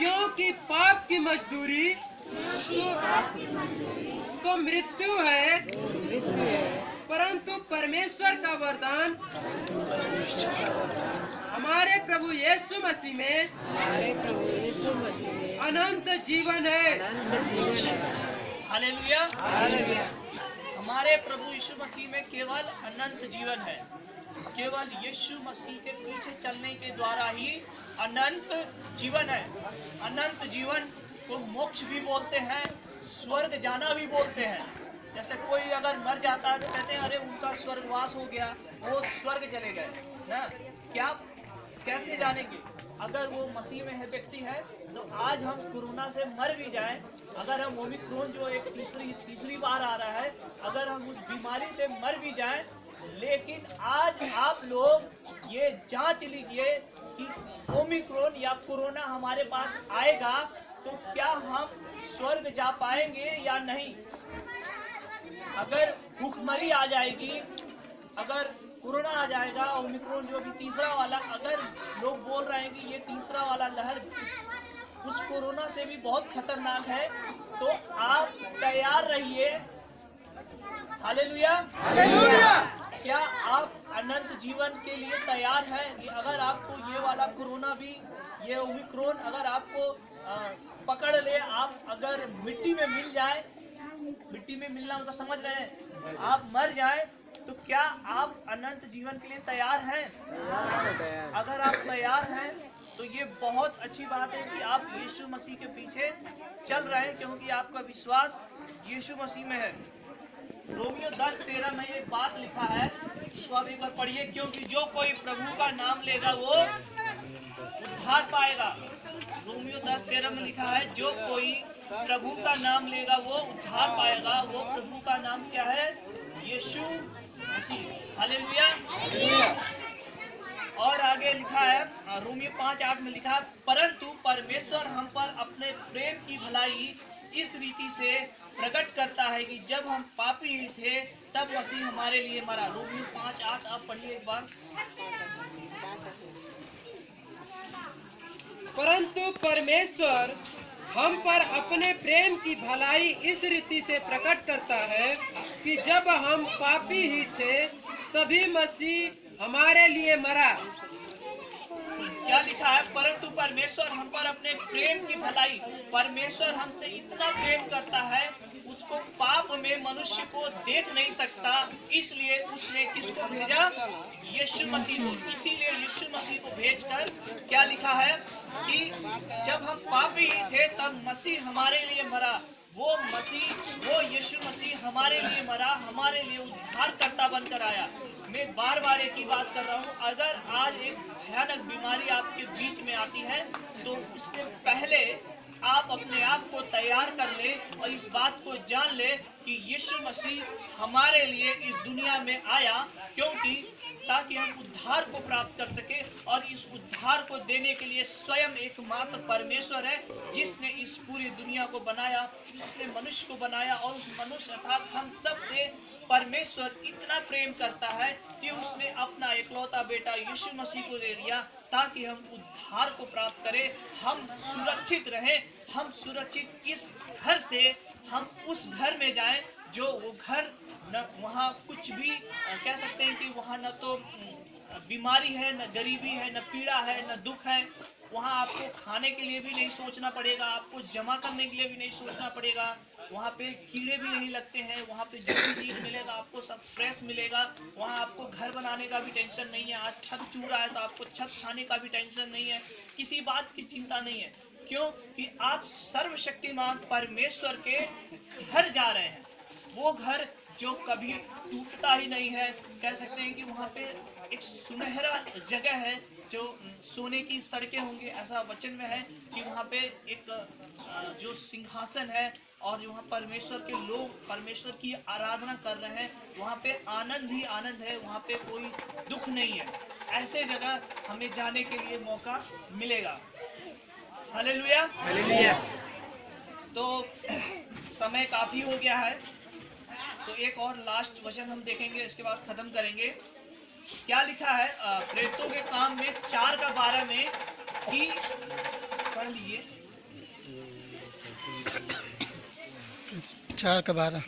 क्योंकि पाप की मजदूरी तो मृत्यु है, परंतु परमेश्वर का वरदान हमारे प्रभु यीशु मसीह में अनंत जीवन है। हालेलुया। हमारे प्रभु यीशु मसीह में केवल अनंत जीवन है। केवल यीशु मसीह के पीछे चलने के द्वारा ही अनंत जीवन है। अनंत जीवन को मोक्ष भी बोलते हैं, स्वर्ग जाना भी बोलते हैं। जैसे कोई अगर मर जाता है तो कहते हैं अरे उनका स्वर्गवास हो गया, वो स्वर्ग चले गए ना। क्या कैसे जानेंगे? अगर वो मसीह में है व्यक्ति है तो आज हम कोरोना से मर भी जाएं, अगर हम ओमिक्रॉन जो एक तीसरी बार आ रहा है, अगर हम उस बीमारी से मर भी जाएं, लेकिन आज आप लोग ये जांच लीजिए कि ओमिक्रॉन या कोरोना हमारे पास आएगा तो क्या हम स्वर्ग जा पाएंगे या नहीं। अगर भूखमरी आ जाएगी, अगर कोरोना आ जाएगा, ओमिक्रॉन जो भी तीसरा वाला, अगर लोग बोल रहे हैं कि ये तीसरा वाला लहर उस कोरोना से भी बहुत खतरनाक है, तो आप तैयार रहिए। Hallelujah, hallelujah. क्या आप अनंत जीवन के लिए तैयार हैं? कि अगर आपको ये वाला कोरोना भी, ये ओमिक्रॉन अगर आपको पकड़ ले, आप अगर मिट्टी में मिल जाए, मिट्टी में मिलना मतलब समझ रहे हैं, आप मर जाए, तो क्या आप अनंत जीवन के लिए तैयार हैं? अगर आप तैयार हैं तो ये बहुत अच्छी बात है कि आप यीशु मसीह के पीछे चल रहे हैं, क्योंकि आपका विश्वास यीशु मसीह में है। रोमियो 10:13 में एक बात लिखा है, इसको आप एक बार पढ़िए। क्योंकि जो कोई प्रभु का नाम लेगा वो उद्धार पाएगा। रोमियो 10:13 में लिखा है, जो कोई प्रभु का नाम लेगा वो उद्धार पाएगा। वो प्रभु का नाम क्या है? यीशु मसीह। हालेलुया। और आगे लिखा है, रोमियो 5:8 में लिखा है, परंतु परमेश्वर हम पर अपने प्रेम की भलाई इस रीति से प्रकट करता है कि जब हम पापी ही थे तब मसीह हमारे लिए मरा। रोमियो 5:8 आप पढ़िए एक बार। परंतु परमेश्वर हम पर अपने प्रेम की भलाई इस रीति से प्रकट करता है कि जब हम पापी ही थे तभी मसीह हमारे लिए मरा। क्या लिखा है? परंतु परमेश्वर हम पर अपने प्रेम की भलाई, परमेश्वर हमसे इतना प्रेम करता है, उसको पाप में मनुष्य को देख नहीं सकता, इसलिए उसने किसको भेजा? यीशु मसीह को। इसीलिए यीशु मसीह को भेजकर क्या लिखा है कि जब हम पापी ही थे तब मसीह हमारे लिए मरा। वो मसीह, वो यीशु मसीह हमारे लिए मरा, हमारे लिए उद्धारकर्ता बनकर आया। मैं बार बार एक ही बात कर रहा हूँ, अगर आज एक भयानक बीमारी आपके बीच में आती है तो इससे पहले आप अपने आप को तैयार कर ले और इस बात को जान ले कि यीशु मसीह हमारे लिए इस दुनिया में आया, क्योंकि ताकि हम उद्धार को प्राप्त कर सके। और इस उद्धार को देने के लिए स्वयं एकमात्र परमेश्वर है, जिसने इस पूरी दुनिया को बनाया, जिसने मनुष्य को बनाया। और उस मनुष्य अर्थात हम सब से परमेश्वर इतना प्रेम करता है कि उसने अपना इकलौता बेटा यीशु मसीह को दे दिया, ताकि हम उद्धार को प्राप्त करें, हम सुरक्षित रहें, हम सुरक्षित इस घर से हम उस घर में जाएं जो वो घर न वहाँ कुछ भी कह सकते हैं कि वहाँ न तो बीमारी है, न गरीबी है, न पीड़ा है, न दुख है। वहाँ आपको खाने के लिए भी नहीं सोचना पड़ेगा, आपको जमा करने के लिए भी नहीं सोचना पड़ेगा, वहाँ पे कीड़े भी नहीं लगते हैं, वहाँ पे जो भी चीज़ मिलेगा आपको सब फ्रेश मिलेगा। वहाँ आपको घर बनाने का भी टेंशन नहीं है, आज छत चूर रहा है तो आपको छत खाने का भी टेंशन नहीं है, किसी बात की चिंता नहीं है। क्यों? कि आप सर्वशक्तिमान परमेश्वर के घर जा रहे हैं, वो घर जो कभी टूटता ही नहीं है। कह सकते हैं कि वहाँ पे एक सुनहरा जगह है, जो सोने की सड़कें होंगी, ऐसा वचन में है कि वहाँ पे एक जो सिंहासन है और वहाँ परमेश्वर के लोग परमेश्वर की आराधना कर रहे हैं, वहाँ पे आनंद ही आनंद है, वहाँ पे कोई दुख नहीं है। ऐसे जगह हमें जाने के लिए मौका मिलेगा। Hallelujah, hallelujah. तो समय काफी हो गया है, तो एक और लास्ट वचन हम देखेंगे, इसके बाद खत्म करेंगे। क्या लिखा है प्रेरितों के काम में 4:12 में कि पढ़ लीजिए। 4 का 12।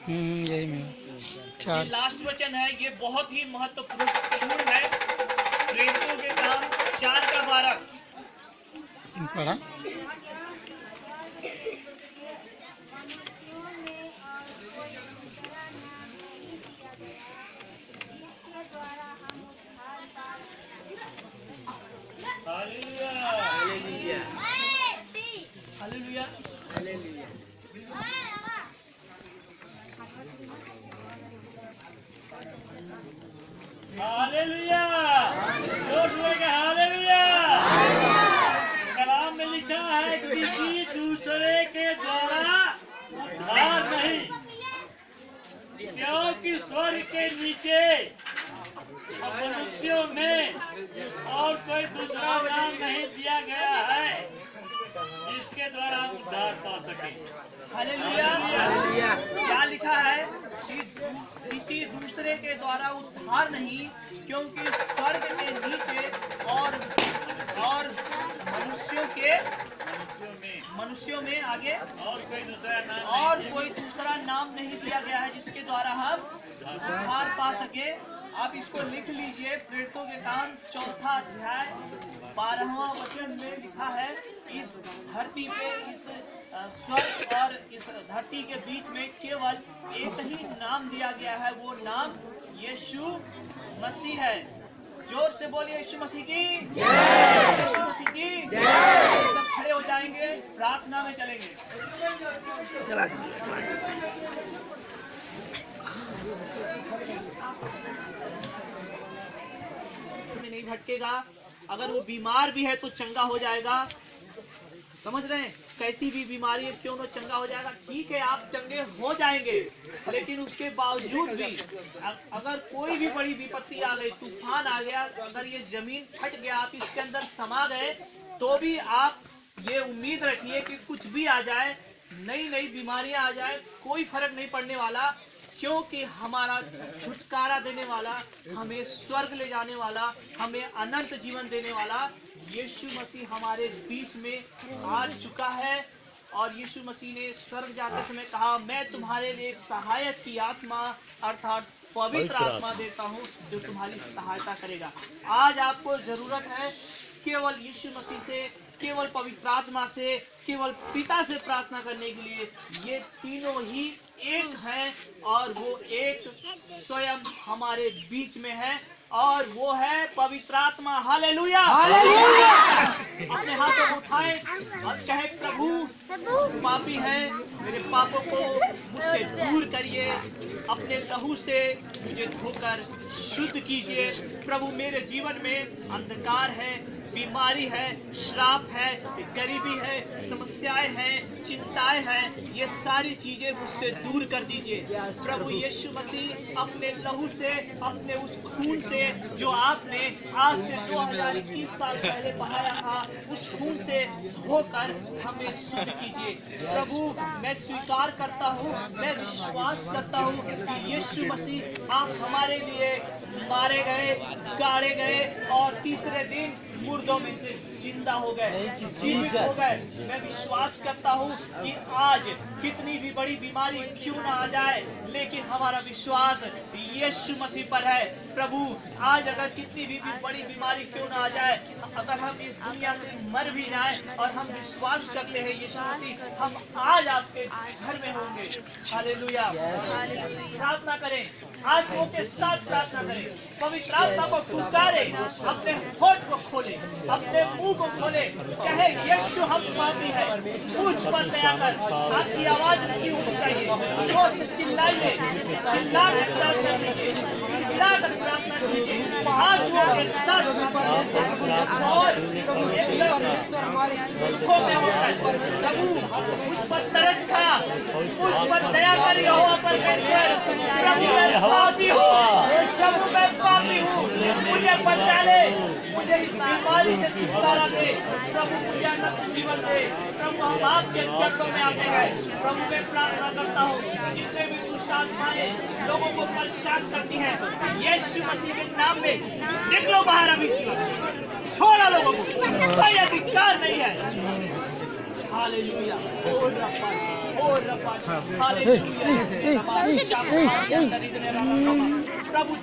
यही में ये 4। लास्ट वचन है, ये बहुत ही महत्वपूर्ण है। प्रेरितों के काम 4 का 12। पढ़ा। हालेलुया। हालेलुया। जोर से हालेलुया। कलाम में लिखा है किसी दूसरे के द्वारा उद्धार नहीं, क्योंकि स्वर्ग के नीचे मनुष्यों में और कोई दूसरा नाम नहीं दिया गया है जिसके द्वारा हम उद्धार पा सके। हालेलुया। क्या लिखा है कि किसी दूसरे के द्वारा उद्धार नहीं, क्योंकि स्वर्ग के नीचे और मनुष्यों में आगे और कोई दूसरा नाम नहीं दिया गया है जिसके द्वारा हम उद्धार पा सके। आप इसको लिख लीजिए। प्रेरितों के काम 4 अध्याय 12वां वचन में लिखा है, इस धरती पे, इस स्वर्ग और इस धरती के बीच में केवल एक ही नाम दिया गया है, वो नाम यीशु मसीह है। जोर से बोलिए यीशु मसीह की जय। यीशु मसीह की जय। सब खड़े हो जाएंगे, प्रार्थना में चलेंगे। नहीं भटकेगा। अगर वो बीमार भी है तो चंगा हो जाएगा। समझ रहे हैं? कैसी भी बीमारी है क्यों ना चंगा हो जाएगा। ठीक है, आप चंगे हो जाएंगे, लेकिन उसके बावजूद भी अगर कोई भी बड़ी विपत्ति आ गई, तूफान आ गया, अगर ये जमीन फट गया, आप इसके अंदर समा गए, तो भी आप ये उम्मीद रखिए कि कुछ भी आ जाए, नई नई बीमारियां आ जाए, कोई फर्क नहीं पड़ने वाला, क्योंकि हमारा छुटकारा देने वाला, हमें स्वर्ग ले जाने वाला, हमें अनंत जीवन देने वाला यीशु मसीह हमारे बीच में आ चुका है। और यीशु मसीह ने स्वर्ग जाते समय कहा, मैं तुम्हारे लिए सहायक की आत्मा अर्थात पवित्र आत्मा देता हूँ जो तुम्हारी सहायता करेगा। आज आपको जरूरत है केवल यीशु मसीह से, केवल पवित्र आत्मा से, केवल पिता से प्रार्थना करने के लिए। ये तीनों ही एक है और वो एक स्वयं हमारे बीच में है और वो है पवित्र आत्मा। हालेलुया। अपने हाथों को उठाए और कहे, प्रभु पापी है, मेरे पापों को मुझसे दूर करिए, अपने लहू से मुझे धोकर शुद्ध कीजिए। प्रभु मेरे जीवन में अंधकार है, बीमारी है, श्राप है, गरीबी है, समस्याएं हैं, चिंताएं हैं, ये सारी चीजें मुझसे दूर कर दीजिए। प्रभु यीशु मसीह अपने लहू से, अपने उस खून से जो आपने आज से 2021 साल पहले बहाया था, उस खून से धोकर हमें शुद्ध कीजिए। प्रभु मैं स्वीकार करता हूँ, मैं विश्वास करता हूँ कि यीशु मसीह आप हमारे लिए मारे गए, गाड़े गए और तीसरे दिन मुर्दों में से जिंदा हो गए, जीवित हो गए। मैं विश्वास करता हूँ कि आज कितनी भी बड़ी बीमारी क्यों ना आ जाए, लेकिन हमारा विश्वास यीशु मसीह पर है। प्रभु आज अगर कितनी भी बड़ी बीमारी क्यों ना आ जाए, अगर हम इस दुनिया से मर भी जाए और हम विश्वास करते हैं यीशु मसीह, हम आज आपके घर में होंगे। हालेलुया। प्रार्थना करें, आंसुओं के साथ प्रार्थना करें, पवित्र आत्मा को पुकारे, अपने होठ को खोले, अपने मुंह को खोले, कहे यीशु हम पापी हैं, मुझ पर दया कर। आपकी आवाज नहीं होनी चाहिए, जोर से चिल्लाइए, चिल्लाकर प्रार्थना कीजिए, चिल्लाकर प्रार्थना कीजिए, आंसुओं के साथ और प्रभु मुझ पर तरस खा, मुझ पर दया कर यहोवा परमेश्वर। प्रभु मैं पापी हूँ, प्रभु मैं पापी हूँ, मुझे बचा ले, मुझे इस बीमारी से छुटकारा दे। प्रभु मुझे अनंत जीवन दे। प्रभु हम आपके चरणों में आते हैं। प्रभु मैं प्रार्थना करता हूँ, जितने भी दुष्ट दुष्ट आत्माएं लोगों को परेशान करती हैं, यीशु मसीह के नाम में निकलो बाहर अभी इसी वक्त। छोड़ा लोगों को, कोई अधिकार नहीं है। हालेलुया, ओ रब्बा, हालेलुया। प्रभु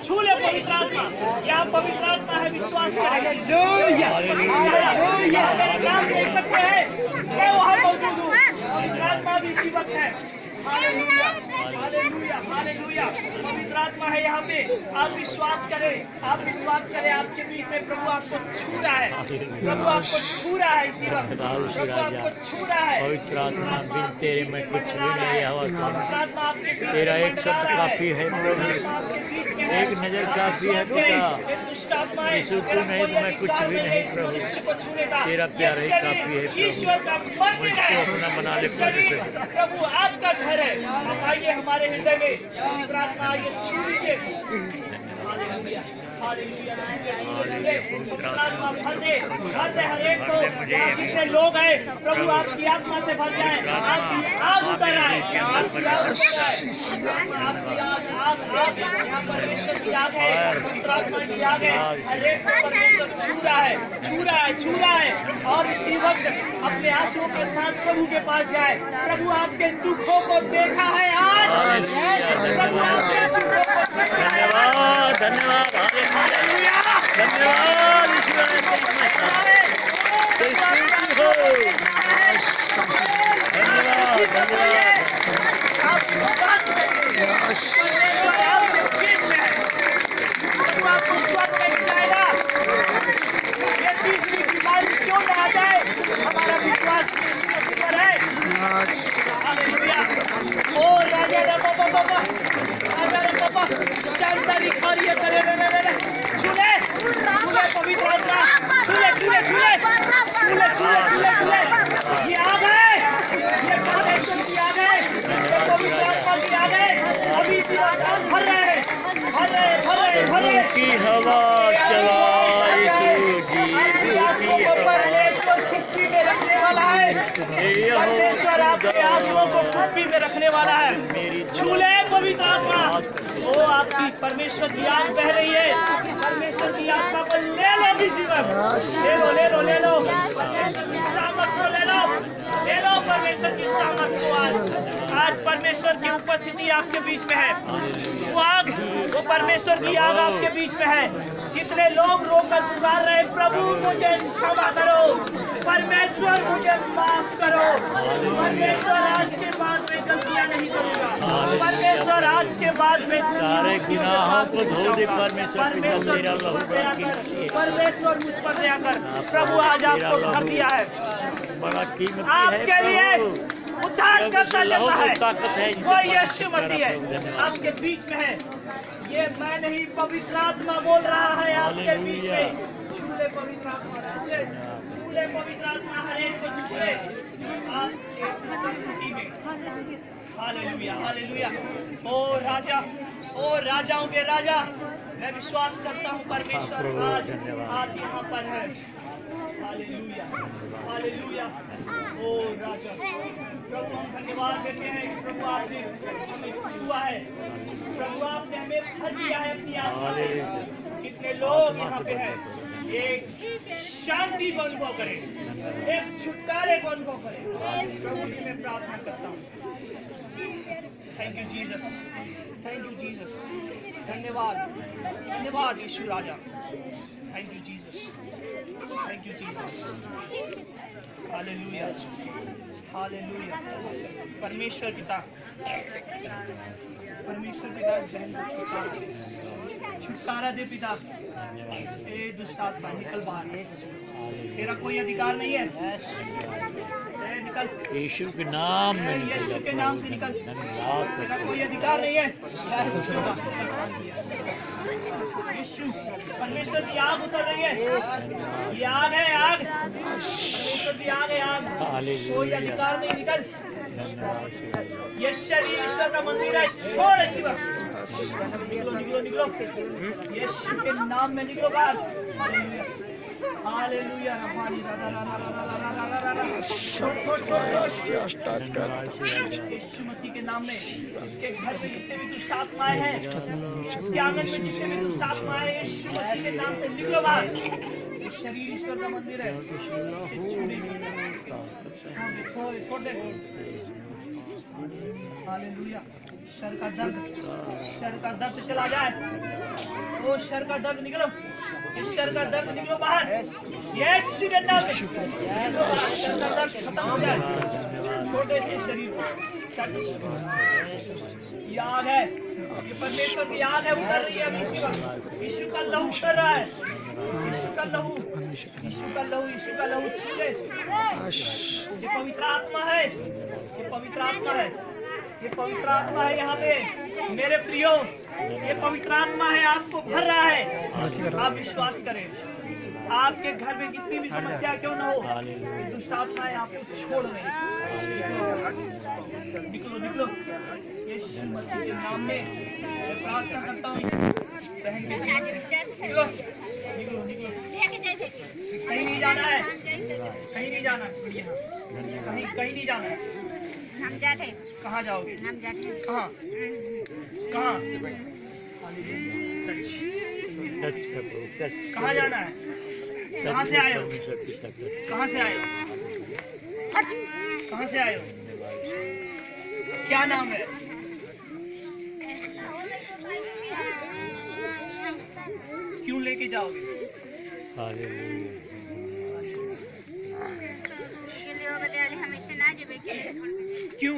छूले पवित्र आत्मा, यहाँ पवित्र आत्मा है, विश्वास करें। नाम देख सकते हैं, मैं वहाँ मौजूद हूँ। पवित्र आत्मा भी इसी वक्त है। Hallelujah, hallelujah, hallelujah. पवित्र आत्मा है यहाँ पे। आप विश्वास करें, आपके बीच में प्रभु आपको छू रहा है, प्रभु आपको छू रहा है इसी वक्त, प्रभु आपको छू रहा है। पवित्र आत्मा बिन तेरे में कुछ भी नहीं है। पवित्र आत्मा आपके बीच में तेरा एक शब्द काफी है प्रभु, एक नजर काफी है पिता। दुष्ट आत्माएं यीशु तू नहीं तो मैं कुछ भी नहीं प्रभु, तेरा प्यार ही काफी है प्रभु। ईश्वर का मंदिर है, मुझको अपना बना ले शरीर प्रभु आपका घर है। आइए हमारे हृदय में पवित्र आत्मा आइए, छू लीजिए। हालेलुया, हालेलुया, पवित्र आत्मा भर दे हर एक को। यहाँ जितने लोग हैं प्रभु आपकी आत्मा से भर जाए, आपकी आग उतर आए, आपकी आग उतर आए, आपकी आग यहाँ परमेश्वर की आग है, पवित्र आत्मा की आग है। हर एक को परमेश्वर छू रहा है। और इसी वक्त अपने आंसुओं के साथ प्रभु के पास जाए। प्रभु आपके दुखों को देखा है आज, प्रभु आपके दुखों को देखा है। धन्यवाद, धन्यवाद, हालेलुया, धन्यवाद ईश्वर हो। धन्यवाद, धन्यवाद। आपको स्वस्थ नहीं जाएगा। ये तीसरी बीमारी क्यों ना आ जाए, हमारा विश्वास यीशु मसीह पर है। हालेलुया। ओ राजा रे बाबा, राजा रे बाबा, शानदारी खारिये करे रे। छूले पवित्र आत्मा, छूले। ये आ गए, ये परमेश्वर की आ गए, ये पवित्र आत्मा की आ गए। अभी इसी वक्त भर रहे हैं, भरे की हवा चला यीशु जी, परमेश्वर कुप्पी में रखने वाला है। परमेश्वर आपके आंसुओं को कुप्पी में रखने वाला है। छूले पवित्र आत्मा, वो आपकी परमेश्वर की आग बह रही है। परमेश्वर की आत्मा को ले लो भी जीवन, ले लो परमेश्वर की सामर्थ को ले लो परमेश्वर की सामर्थ को। आज परमेश्वर की उपस्थिति आपके बीच में है। वो परमेश्वर की आग आपके बीच में है। जितने लोग रोकर पुकार रहे, प्रभु मुझे क्षमा करो, परमेश्वर मुझे माफ करो, परमेश्वर आज के बाद में गलतियां नहीं करूंगा, परमेश्वर आज के बाद में सारे गुनाहों को धो दे परमेश्वर, परमेश्वर मुझ पर दया कर। प्रभु आज आपको भर दिया है, बड़ा कीमती है आपके लिए उद्धार करता लेता है। ताकत है, वो यीशु मसीह है, आपके बीच में है। ये मैं नहीं, पवित्र आत्मा बोल रहा है आपके बीच में। छूले पवित्र आत्मा, छूले पवित्र आत्मा, हर एक को छूले आपके उपस्थिति में। Hallelujah, hallelujah. ओ राजाओं के राजा, मैं विश्वास करता हूँ परमेश्वर आज यहाँ पर है। Hallelujah, hallelujah. ओ राजा, प्रभु हम धन्यवाद देते हैं कि प्रभु आपने हमें छुआ है, प्रभु आपने हमें भर दिया है अपनी आत्मा से। जितने लोग यहाँ पे हैं, एक शांति को अनुभव करें, एक छुटकारे को अनुभव करें। प्रभु जी मैं प्रार्थना करता हूँ। Thank you Jesus, thank you Jesus. धन्यवाद यीशु राजा। Thank you Jesus, thank you Jesus. Hallelujah, hallelujah. परमेश्वर पिता बहन को छुटकारा दे पिता। ए दुष्ट आत्मा निकल बाहर, तेरा कोई अधिकार नहीं है, निकल यीशु के नाम में, यीशु के नाम से निकल। तेरा कोई अधिकार नहीं है। यीशु, परमेश्वर की आग उतर रही है। ये आग है, आग परमेश्वर की आग है, आग। कोई अधिकार नहीं, निकल। ये शरीर ईश्वर का मंदिर है, छोड़ इसी वक्त। निकलो। यीशु के नाम में निकलो बाहर। हालेलुया हमारी यीशु मसीह के नाम में इसके घर में जितने भी दुष्ट आत्माएं हैं, इसके आंगन में जितने भी दुष्ट आत्माएं हैं, यीशु मसीह के नाम से निकलो बाहर। ये शरीर ईश्वर का मंदिर है, छोड़ दे। हालेलुया। शर का दर्द चला जाए। वो शर का दर्द निकलो, इस शर का दर्द निकलो बाहर। यीशु के नाम में शर का दर्द खत्म हो जाए। छोटे से शरीर को ये आग है, ये परमेश्वर की आग है, उतर रही है। यीशु का लहू उतर रहा है। यीशु का लहू छूटे। ये पवित्र आत्मा है, ये पवित्र आत्मा है, ये पवित्र आत्मा है यहाँ पे मेरे प्रियो। ये पवित्र आत्मा है, आपको भर रहा है। आप विश्वास करें, आपके घर में कितनी भी समस्या क्यों न हो, ये दुष्ट आत्माएं आपको छोड़ रही। निकलो यीशु मसीह के नाम में मैं प्रार्थना करता हूँ। बहन के जीवन से निकलो। कहीं नहीं जाना है, कहीं नहीं जाना, कहीं नहीं जाना है। कहाँ जाओगे? कहाँ? कहाँ जाना है? कहाँ से आए हो? कहाँ से आए हो? कहाँ से आए हो? क्या नाम है? क्यों लेके जाओगे?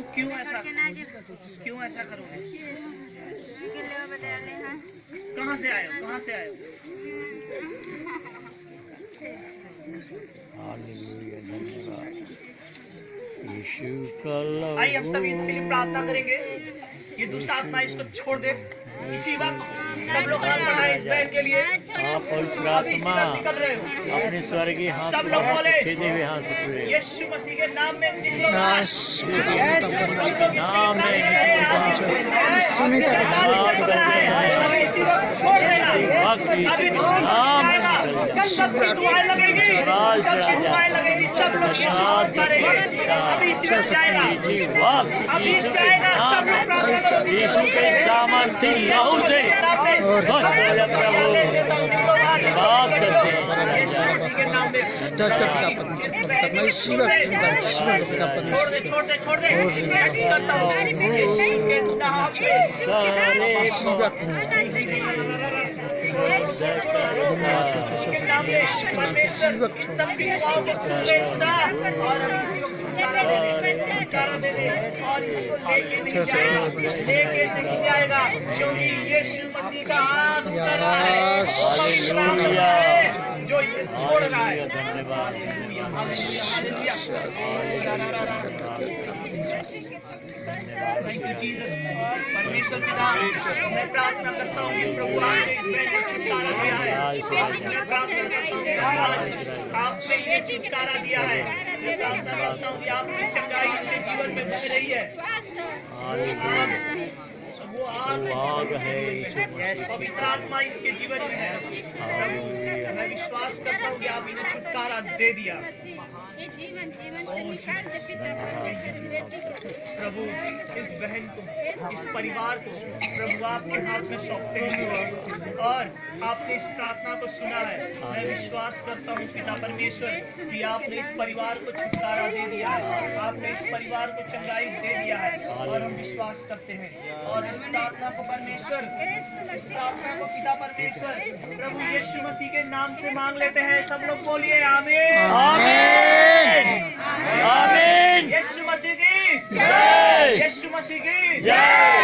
क्यों ऐसा करोगे? कहाँ से आए हो? आइए हम सभी इसके लिए प्रार्थना करेंगे। ये दुष्ट आत्मा इसको छोड़ दे इसी वक्त। सब लोग हाथ बढ़ाएं इस बहन के लिए। आप पवित्र आत्मा अपने स्वर्गीय हाथ सब लोग बोले सीधे हुए हाथ से पूरे यीशु मसीह के नाम में निकलो। नाम में छोड़ देना। लगेगी, सब लोग यीशु के सामान से लहू से बात करते हैं। छोड़ दे। जाएगा क्योंकि यीशु मसीह का हाथ जो छोड़ रहा है। Thank you Jesus. परमेश्वर पिता, मैं प्रार्थना करता हूँ कि प्रभु आपने इस बहन को छुटकारा दिया है। मैं प्रार्थना करता हूँ कि आज आपने ये छुटकारा दिया है। मैं प्रार्थना करता हूँ कि आपकी चंगाई उनके जीवन में बह रही है। वो आग है, पवित्र आत्मा इसके जीवन में है। मैं विश्वास करता हूँ कि आप इन्हें छुटकारा दे दिया। प्रभु इस बहन को, इस परिवार को प्रभु आपके हाथ में सौंपते हैं और आपने इस प्रार्थना को सुना है। मैं विश्वास करता हूँ पिता परमेश्वर कि आपने इस परिवार को छुटकारा दे दिया है, आपने इस परिवार को चंगाई दे दिया है और हम विश्वास करते हैं। और इस प्रार्थना को परमेश्वर, इस प्रार्थना को पिता परमेश्वर प्रभु यीशु मसीह के नाम से मांग लेते हैं। सब लोग बोलिए आमीन। आमीन। यीशु मसीह की जय। यीशु मसीह की जय।